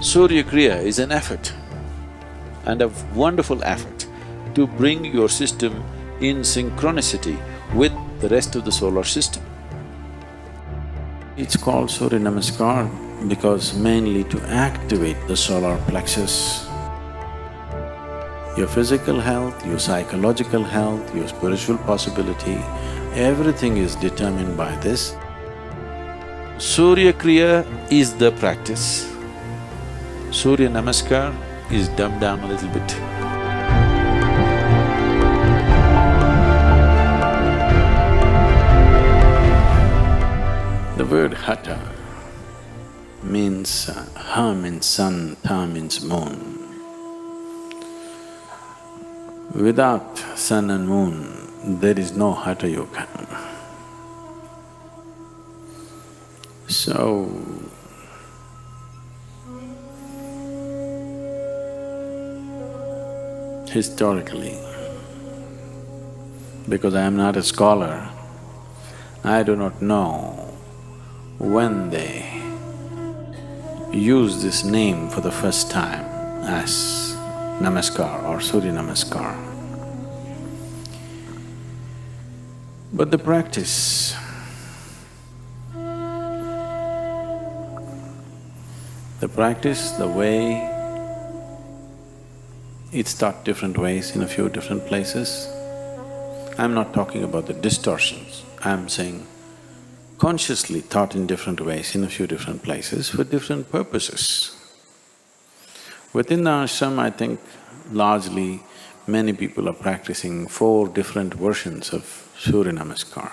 Surya Kriya is an effort and a wonderful effort to bring your system in synchronicity with the rest of the solar system. It's called Surya Namaskar because mainly to activate the solar plexus. Your physical health, your psychological health, your spiritual possibility, everything is determined by this. Surya Kriya is the practice. Surya Namaskar is dumbed down a little bit. The word Hatha means… Ha means sun, Tha means moon. Without sun and moon, there is no Hatha Yoga. So, historically, because I am not a scholar, I do not know when they use this name for the first time as Namaskar or Surya Namaskar. But the practice, the way it's taught different ways in a few different places. I'm not talking about the distortions, I'm saying consciously taught in different ways in a few different places for different purposes. Within the ashram, I think largely many people are practicing 4 different versions of Surya Namaskar.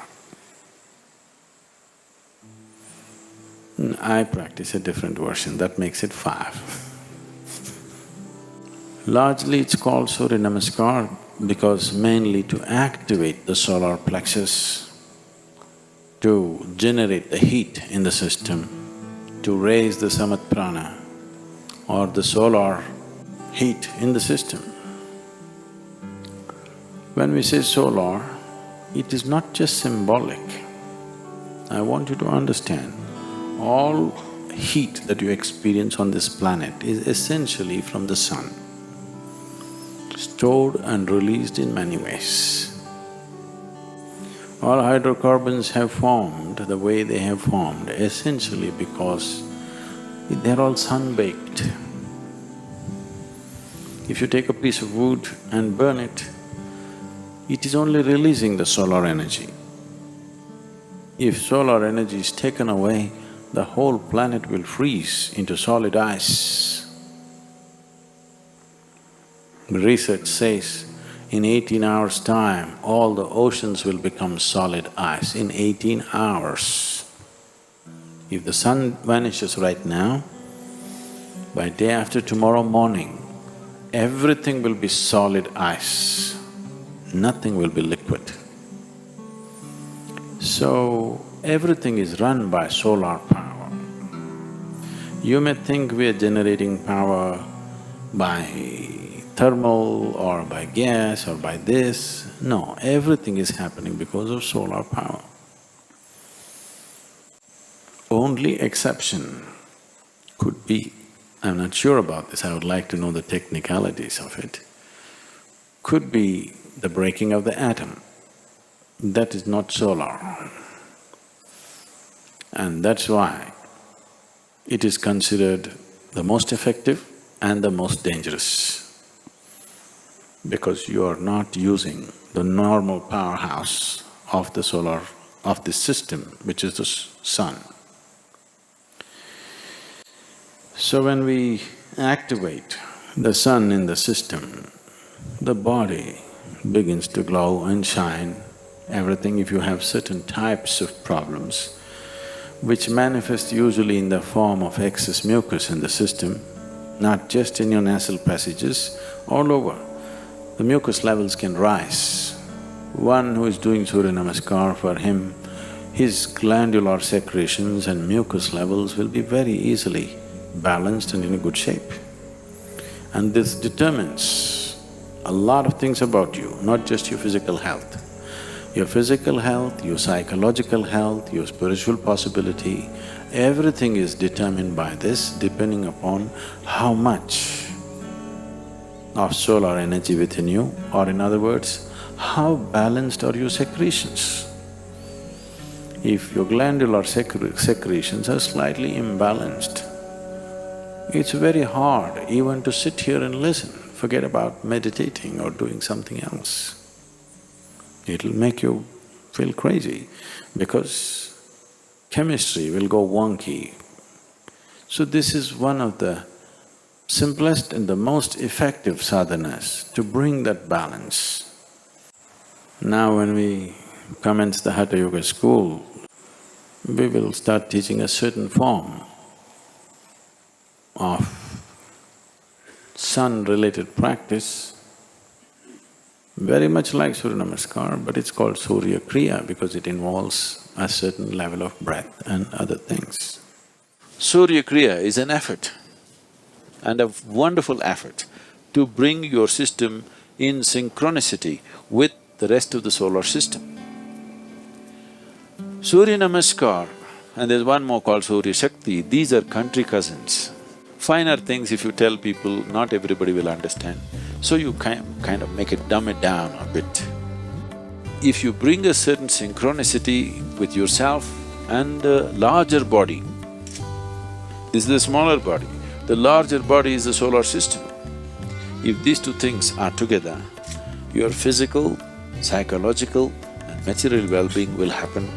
I practice a different version, that makes it 5. Largely it's called Surya Namaskar because mainly to activate the solar plexus, to generate the heat in the system, to raise the samat prana or the solar heat in the system. When we say solar, it is not just symbolic. I want you to understand, all heat that you experience on this planet is essentially from the sun, stored and released in many ways. All hydrocarbons have formed the way they have formed essentially because they're all sun-baked. If you take a piece of wood and burn it, it is only releasing the solar energy. If solar energy is taken away, the whole planet will freeze into solid ice. Research says in 18 hours' time, all the oceans will become solid ice in 18 hours. If the sun vanishes right now, by day after tomorrow morning, everything will be solid ice, nothing will be liquid. So, everything is run by solar power. You may think we are generating power by thermal or by gas or by this. No, everything is happening because of solar power. Only exception could be, I'm not sure about this, I would like to know the technicalities of it, could be the breaking of the atom. That is not solar. And that's why it is considered the most effective and the most dangerous, because you are not using the normal powerhouse of the solar… of this system, which is the sun. So when we activate the sun in the system, the body begins to glow and shine, everything. If you have certain types of problems, which manifest usually in the form of excess mucus in the system, not just in your nasal passages, all over, the mucus levels can rise. One who is doing Surya Namaskar, for him, his glandular secretions and mucus levels will be very easily balanced and in a good shape. And this determines a lot of things about you, not just your physical health. Your physical health, your psychological health, your spiritual possibility, everything is determined by this, depending upon how much of solar energy within you, or in other words, how balanced are your secretions. If your glandular secretions are slightly imbalanced, it's very hard even to sit here and listen, forget about meditating or doing something else. It'll make you feel crazy because chemistry will go wonky. So this is one of the simplest and the most effective sadhanas to bring that balance. Now when we commence the Hatha Yoga school, we will start teaching a certain form of sun-related practice, very much like Surya Namaskar, but it's called Surya Kriya because it involves a certain level of breath and other things. Surya Kriya is an effort, and a wonderful effort to bring your system in synchronicity with the rest of the solar system. Surya Namaskar, and there's one more called Surya Sakti, these are country cousins. Finer things if you tell people, not everybody will understand, so you kind of dumb it down a bit. If you bring a certain synchronicity with yourself and the larger body, this is the smaller body, the larger body is the solar system. If these two things are together, your physical, psychological and material well-being will happen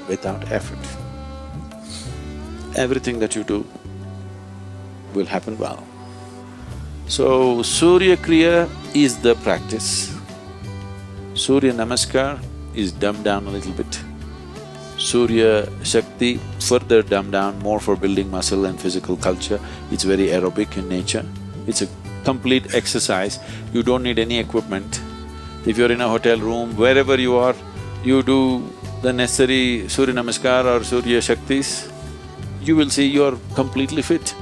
without effort. Everything that you do will happen well. So, Surya Kriya is the practice. Surya Namaskar is dumbed down a little bit. Surya Sakti, further dumbed down, more for building muscle and physical culture. It's very aerobic in nature. It's a complete exercise. You don't need any equipment. If you're in a hotel room, wherever you are, you do the necessary Surya Namaskar or Surya Shaktis, you will see you're completely fit.